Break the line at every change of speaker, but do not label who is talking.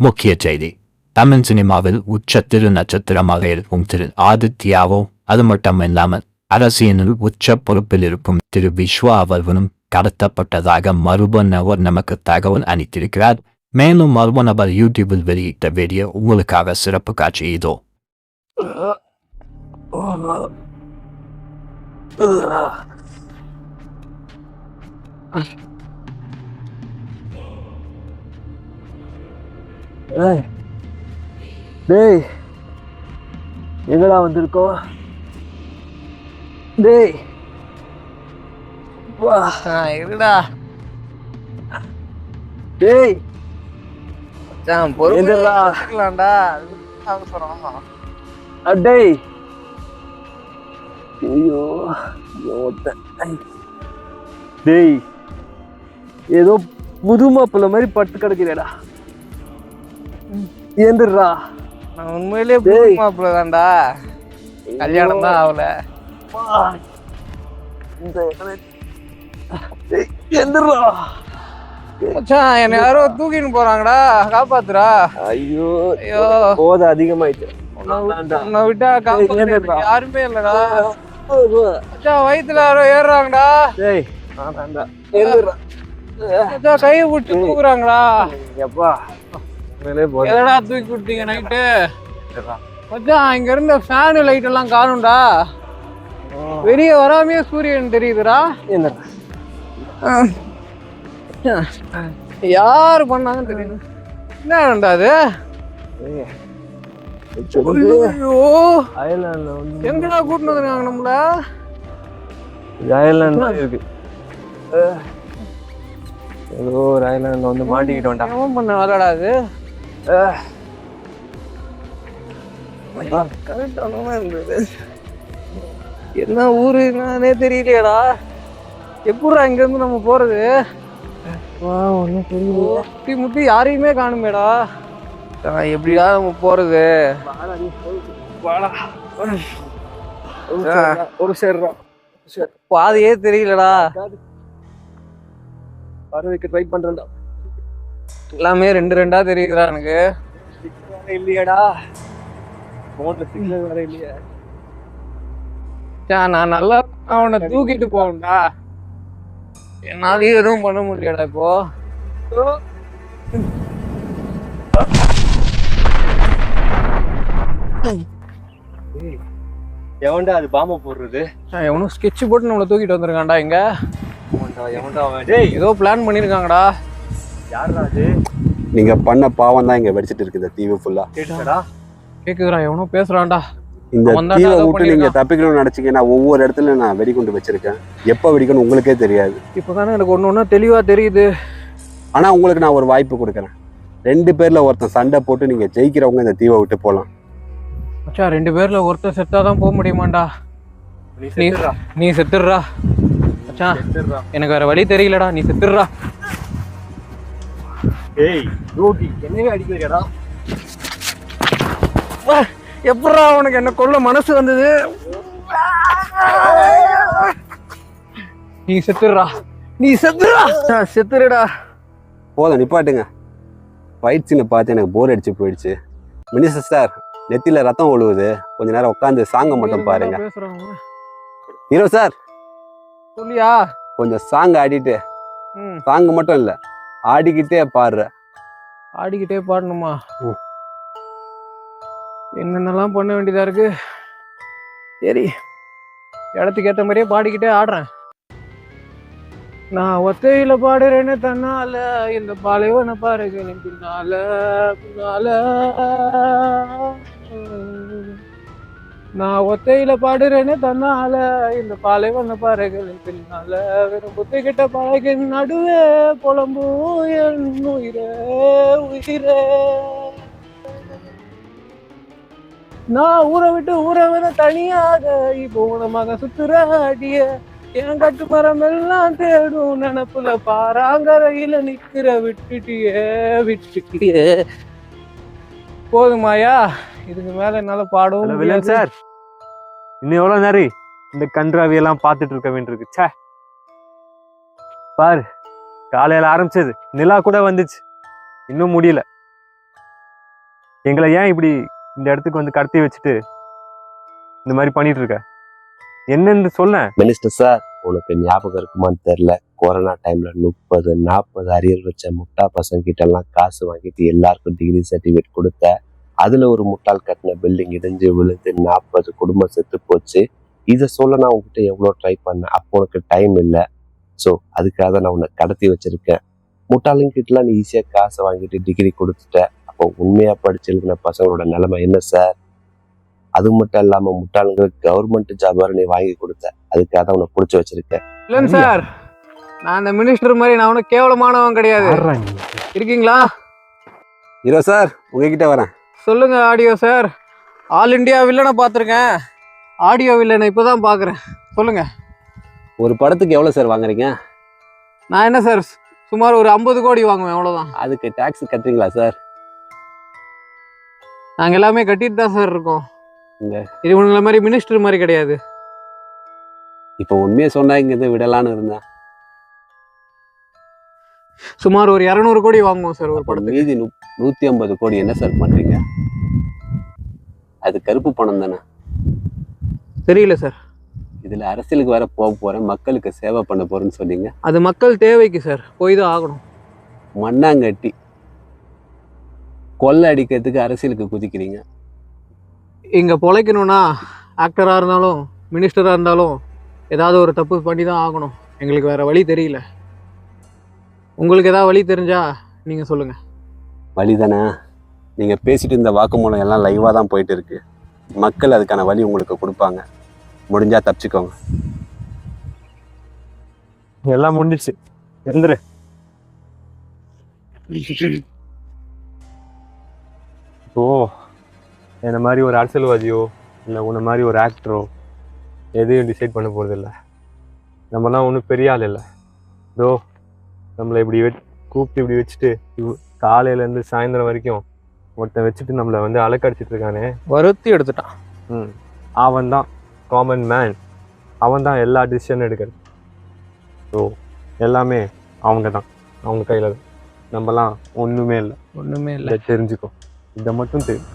முக்கிய செய்தி. தமிழ் சினிமாவில் உச்சத்திரு நட்சத்திரமாக இருக்கும் திரு ஆதித்யாவோ, அது மட்டுமில்லாமல் அரசியலில் உச்ச பொறுப்பில் இருக்கும் திரு விஸ்வா அவர்களும் கடத்தப்பட்டதாக மர்ம நபர் நமக்கு தகவல் அளித்திருக்கிறார். மேலும் மர்ம நபர் யூடியூபில் வெளியிட்ட வீடியோ உங்களுக்காக சிறப்பு காட்சி இதோ.
டேய் எங்கடா வந்திருக்கோம்? டேய் வா
இருடா.
டேய்
பொறுக்கலாம்டா.
டேய் ஐயோ டேய் ஏதோ புது மாப்பிள்ள மாதிரி பட்டு கிடக்குறேடா. ஏந்துடுறா.
நான் உண்மையிலேயே புது மாப்பிள்ள தான்டா. கல்யாணம் தான் ஆகல. என்ன யாரோ தூக்கின்னு போறாங்கடா, காப்பாத்துறா.
ஐயோ ஐயோ போத அதிகமாயிட்டு.
உன்னை விட்டா காப்பாத்து யாருமே இல்லடா. வயிற்றுல யாரோ ஏறுறாங்கடா. கையை விட்டு தூக்குறாங்கடா.
எப்பா
எதடா தூக்கி விட்டீங்க நைட்டு? மச்சான் இங்க இருந்த ஃபேனு லைட் எல்லாம் காணும்டா. வெளியே வராமையே சூரியன் தெரியுதுடா. யாரு பண்ணாங்கன்னு தெரியுது. என்னடா அது? எங்கடா கூட்டினு வந்துருக்காங்க நம்மள?
இருக்கு ஏதோ ஒரு ஐலாண்ட்ல வந்து மாட்டிக்கிட்டோம்டா.
என்ன பண்ண வரடா அது? என்ன ஊரு என்னன்னே தெரியலையடா. எப்படா இங்க இருந்து நம்ம போறது? முட்டி முட்டி யாரையுமே காணுமேடா. எப்படிடா நம்ம போறது?
ஒரு சேர்றா
பாதையே தெரியலடா.
பார்வைக்கு ட்ரை பண்றேன்டா.
எல்லாமே ரெண்டு ரெண்டா தெரியுதுடா எனக்கு.
இல்லையாடா வேற இல்லையா?
நான் நல்லா அவனை தூக்கிட்டு போகணும்டா. என்னாலையும் எதுவும் பண்ண முடியலடா இப்போ.
எவன்டா அது பாம்பை போடுறது?
எவனும் ஸ்கெட்ச் போட்டு நம்மளை தூக்கிட்டு வந்திருக்கான்டா. இங்க ஏதோ பிளான் பண்ணிருக்காங்கடா.
யாருடா அது?
நீங்க பண்ண பாவம் தான் இங்க வெடிச்சிட்டு இருக்குது தீவு ஃபுல்லா.
கேக்குதுடா, எவனோ பேசுறான்டா.
இந்த தீவை விட்டு நீங்க தப்பிக்கணும்னு நினைச்சீங்கன்னா ஒவ்வொரு இடத்துல நான் வெடிகுண்டு வச்சிருக்கேன். எப்ப வெடிக்கணும் உங்களுக்கே தெரியாது.
இப்பதானே எனக்கு ஒண்ணு தெளிவா தெரியுது.
ஆனா உங்களுக்கு நான் ஒரு வாய்ப்பு கொடுக்குறேன். 2 பேர்ல ஒருத்தன் சண்டை போட்டு நீங்க ஜெயிக்கிறவங்க இந்த தீவை விட்டு போலாம்.
மச்சா 2 பேர்ல ஒருத்தர் செத்தாதான் போக முடியுமாண்டா? நீ செத்துடுறா மச்சான். எனக்கு வேற வழி தெரியலடா. நீ செத்துடுறா.
ஏய் ரோகி என்னவே அடிக்கிறடா.
எப்படா உனக்கு என்ன கொல்ல மனசு வந்தது? நீ செத்துடுறா. நீ செத்துடுறா. செத்துடுடா.
போதும் நிப்பாட்டுங்க. ஃபைட் சீனை பார்த்து எனக்கு போர் அடிச்சு போயிடுச்சு. மினிஸ்டர் சார், நெத்தில ரத்தம் ஒழுகுது. கொஞ்ச நேரம் உட்காந்து சாங்க மட்டும் பாருங்க. ஹீரோ சார்
சொல்லியா?
கொஞ்சம் சாங் ஆடிட்டு, சாங் மட்டும் இல்ல ஆடிக்கிட்டே பாடுற.
ஆடிக்கிட்டே பாடணுமா? என்னென்னலாம் பண்ண வேண்டியதா இருக்கு. சரி, இடத்துக்கு ஏற்ற மாதிரியே பாடிக்கிட்டே ஆடுறேன். நான் ஒத்தையில பாடுறேன்னு தன்னால இந்த பாலைவன பாருகளின் பின்னால பின்னால. நான் ஒத்தையில பாடுறேன்னு தன்னால இந்த பாலைவன பாறைகளின் பின்னால. வெறும் புத்திக்கிட்ட பாறைகளின் நடுவே புலம்பும் என் உயிரே உயிரே. நான் ஊரை விட்டு ஊரவன தனியாக இப்போ உனமாக சுத்துற அடிய. என் கட்டு மரம் எல்லாம் தேடும் நினப்புல பாராங்கரையில நிக்கிற விட்டுட்டியே விட்டுட்டியே. போதுமாயா? இதுக்கு மேல என்னால பாடவும் முடியாது
சார். இன்னும் எவ்வளவு நேரம் இந்த கன்றாவியெல்லாம் பார்த்துட்டு இருக்க வேண்டியிருக்கு. சே பாரு, காலையில ஆரம்பிச்சது நிலா கூட வந்துச்சு, இன்னும் முடியல. எங்களை ஏன் இப்படி இந்த இடத்துக்கு வந்து கடத்தி வச்சுட்டு இந்த மாதிரி பண்ணிட்டு இருக்க? என்னன்னு சொல்ல.
மினிஸ்டர் சார், உனக்கு ஞாபகம் இருக்குமான்னு தெரியல, கொரோனா டைம்ல 30-40 அரியர் வச்ச முட்டா பசங்க கிட்ட எல்லாம் காசு வாங்கிட்டு எல்லாருக்கும் டிகிரி சர்டிபிகேட் கொடுத்த. அதுல ஒரு முட்டாள் கட்டின பில்டிங் இடிஞ்சு விழுந்து 40 குடும்பம் செத்து போச்சு. இதை சொல்ல நான் உங்ககிட்ட எவ்வளோ ட்ரை பண்ணேன். அப்போ உனக்கு டைம் இல்லை. ஸோ அதுக்காக தான் நான் உன்னை கடத்தி வச்சிருக்கேன். முட்டாளுங்கிட்டலாம் நீ ஈஸியாக காசை வாங்கிட்டு டிகிரி கொடுத்துட்ட. அப்போ உண்மையா படிச்சிருக்கிற பசங்களோட நிலைமை என்ன சார்? அது மட்டும் இல்லாம முட்டாளுங்களுக்கு கவர்மெண்ட் ஜாப் வேற நீ வாங்கி கொடுத்த. அதுக்காக தான் உன்னை பிடிச்சி வச்சிருக்கேன்.
இல்லைங்க சார், நான் அந்த மினிஸ்டர் மாதிரி நான் ஒன்றும் கேவலமானவன் கிடையாது. இருக்கீங்களா?
ஹீரோ சார், உங்ககிட்ட வரேன்.
சொல்லுங்க ஆடியோ சார். ஆல் இண்டியா வில்லனை பார்த்துருக்கேன், ஆடியோ வில்லனை இப்போதான் பார்க்குறேன். சொல்லுங்க.
ஒரு படத்துக்கு எவ்வளோ சார் வாங்குறீங்க?
நான் என்ன சார், சுமார் ஒரு 50 கோடி வாங்குவேன், அவ்வளோதான்.
அதுக்கு டேக்ஸ் கட்டுறீங்களா சார்?
நாங்கள் எல்லாமே கட்டிட்டு தான் சார் இருக்கோம்.
இங்க
இது உங்களை மாதிரி மினிஸ்டர் மாதிரி கிடையாது.
இப்போ உண்மையை சொன்னா இங்க விடலான்னு இருந்தேன்.
சுமார் ஒரு 200 கோடி வாங்குவோம் சார் ஒரு படத்துக்கு.
மீதி 150 கோடி என்ன சார் பண்றீங்க? அது கருப்பு பணம் தானே?
தெரியல சார்.
இதுல அரசியலுக்கு வேற போக போறேன், மக்களுக்கு சேவை பண்ண போறேன்னு சொன்னீங்க.
அது மக்கள் தேவைக்கு சார், போய் தான் ஆகணும்.
மண்ணாங்கட்டி கொள்ளை அடிக்கிறதுக்கு அரசியலுக்கு குதிக்கிறீங்க.
இங்கே பொழைக்கணும்னா ஆக்டராக இருந்தாலும் மினிஸ்டராக இருந்தாலும் ஏதாவது ஒரு தப்பு பண்ணி தான் ஆகணும். எங்களுக்கு வேறு வழி தெரியல. உங்களுக்கு ஏதாவது வழி தெரிஞ்சா நீங்கள் சொல்லுங்கள்.
வழி தானே? நீங்கள் பேசிட்டு இந்த வாக்குமூலம் எல்லாம் லைவாக தான் போயிட்டு இருக்கு. மக்கள் அதுக்கான வழி உங்களுக்கு கொடுப்பாங்க. முடிஞ்சா தப்பிச்சுக்கோங்க.
எல்லாம் முடிஞ்சிச்சு, இருந்துரு. ஓ, என்ன மாதிரி ஒரு அரசியல்வாதியோ இல்லை உன்னை மாதிரி ஒரு ஆக்டரோ எதையும் டிசைட் பண்ண போகிறதில்ல. நம்மலாம் ஒன்றும் பெரிய ஆள் இல்லை. இதோ நம்மளை இப்படி கூப்பிட்டு இப்படி வச்சுட்டு காலையிலேருந்து சாயந்தரம் வரைக்கும் ஒருத்தன் வச்சுட்டு நம்மளை வந்து அலக்கடிச்சிட்டு இருக்கானே,
வருத்தி எடுத்துட்டான்.
அவன் தான் காமன் மேன். அவன் தான் எல்லா டிசிஷனும் எடுக்கிறது. ஸோ எல்லாமே அவங்க தான், அவங்க கையில் தான். நம்மலாம் ஒன்றுமே இல்லை.
ஒன்றுமே இல்லை,
தெரிஞ்சுக்கோ. இதை மட்டும் தெரியும்.